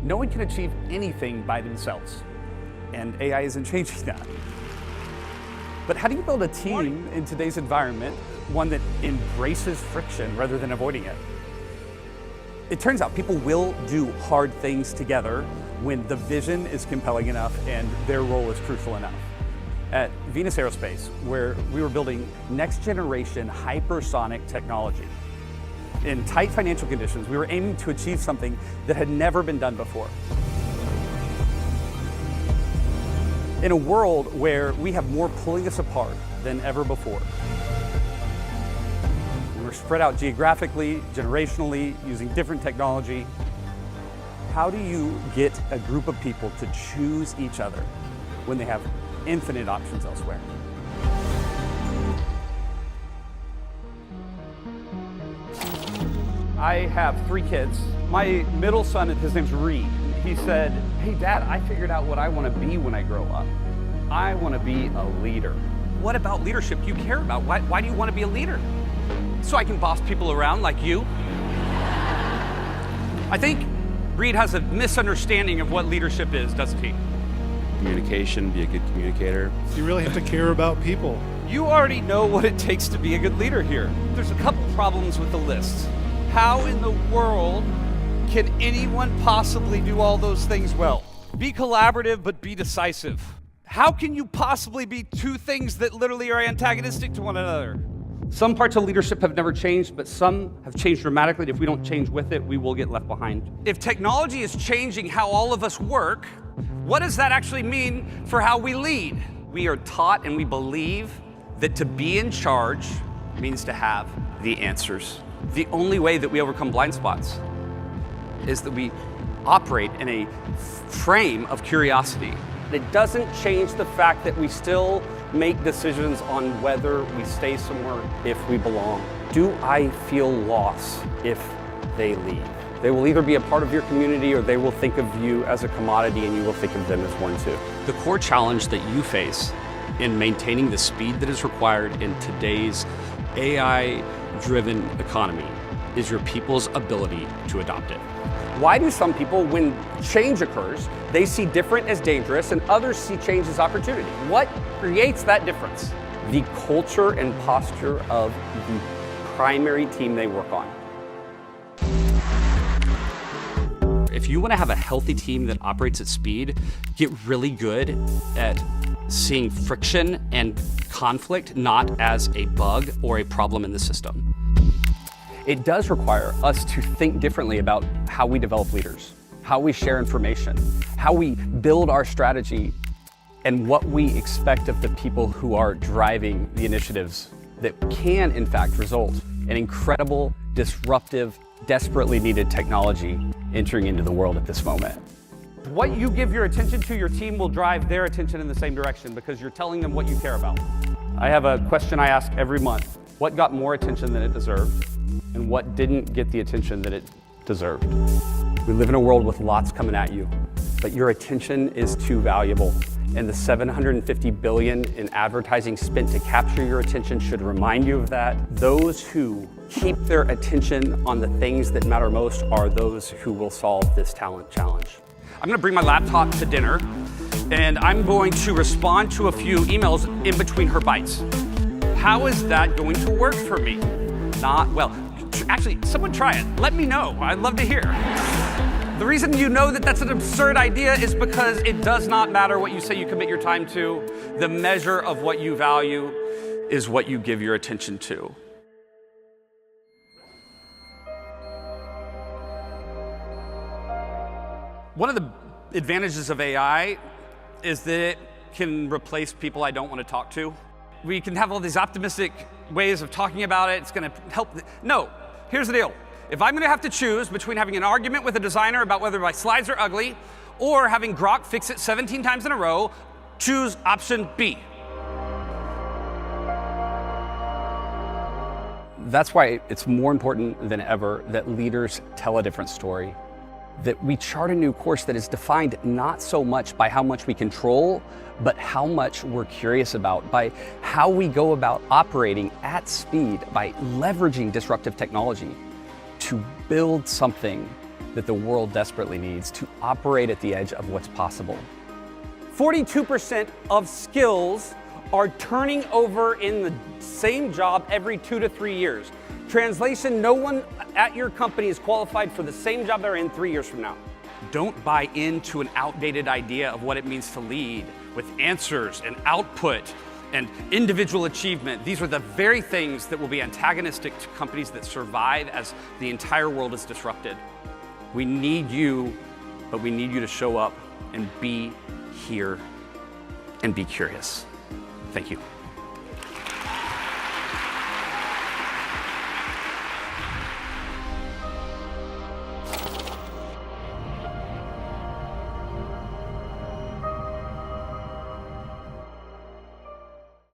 No one can achieve anything by themselves, and AI isn't changing that. But how do you build a team in today's environment, one that embraces friction rather than avoiding it? It turns out people will do hard things together when the vision is compelling enough and their role is crucial enough. At Venus Aerospace, where we were building next generation hypersonic technology, in tight financial conditions, we were aiming to achieve something that had never been done before. In a world where we have more pulling us apart than ever before. We're spread out geographically, generationally, using different technology. How do you get a group of people to choose each other when they have infinite options elsewhere? I have 3 kids. My middle son, his name's Reed. He said, "Hey Dad, I figured out what I want to be when I grow up. I want to be a leader." What about leadership do you care about? Why do you want to be a leader? So I can boss people around like you? I think Reed has a misunderstanding of what leadership is, doesn't he? Communication, be a good communicator. You really have to care about people. You already know what it takes to be a good leader here. There's a couple problems with the list. How in the world can anyone possibly do all those things well? Be collaborative, but be decisive. How can you possibly be 2 things that literally are antagonistic to one another? Some parts of leadership have never changed, but some have changed dramatically. And if we don't change with it, we will get left behind. If technology is changing how all of us work, what does that actually mean for how we lead? We are taught and we believe that to be in charge means to have the answers. The only way that we overcome blind spots is that we operate in a frame of curiosity. It doesn't change the fact that we still make decisions on whether we stay somewhere if we belong. Do I feel loss if they leave? They will either be a part of your community or they will think of you as a commodity and you will think of them as one too. The core challenge that you face in maintaining the speed that is required in today's AI-driven economy is your people's ability to adopt it. Why do some people, when change occurs, they see different as dangerous and others see change as opportunity? What creates that difference? The culture and posture of the primary team they work on. If you want to have a healthy team that operates at speed, get really good at seeing friction and conflict not as a bug or a problem in the system. It does require us to think differently about how we develop leaders, how we share information, how we build our strategy, and what we expect of the people who are driving the initiatives that can, in fact, result in incredible, disruptive, desperately needed technology entering into the world at this moment. What you give your attention to, your team will drive their attention in the same direction because you're telling them what you care about. I have a question I ask every month. What got more attention than it deserved? And what didn't get the attention that it deserved? We live in a world with lots coming at you, but your attention is too valuable. And the $750 billion in advertising spent to capture your attention should remind you of that. Those who keep their attention on the things that matter most are those who will solve this talent challenge. I'm gonna bring my laptop to dinner, and I'm going to respond to a few emails in between her bites. How is that going to work for me? Not well. Actually, someone try it. Let me know. I'd love to hear. The reason you know that that's an absurd idea is because it does not matter what you say you commit your time to. The measure of what you value is what you give your attention to. One of the advantages of AI is that it can replace people I don't want to talk to. We can have all these optimistic ways of talking about it. It's going to help. No, here's the deal. If I'm going to have to choose between having an argument with a designer about whether my slides are ugly or having Grok fix it 17 times in a row, choose option B. That's why it's more important than ever that leaders tell a different story, that we chart a new course that is defined not so much by how much we control, but how much we're curious about, by how we go about operating at speed, by leveraging disruptive technology to build something that the world desperately needs to operate at the edge of what's possible. 42% of skills are turning over in the same job every 2 to 3 years. Translation, no one at your company is qualified for the same job they're in 3 years from now. Don't buy into an outdated idea of what it means to lead with answers and output and individual achievement. These are the very things that will be antagonistic to companies that survive as the entire world is disrupted. We need you, but we need you to show up and be here and be curious. Thank you.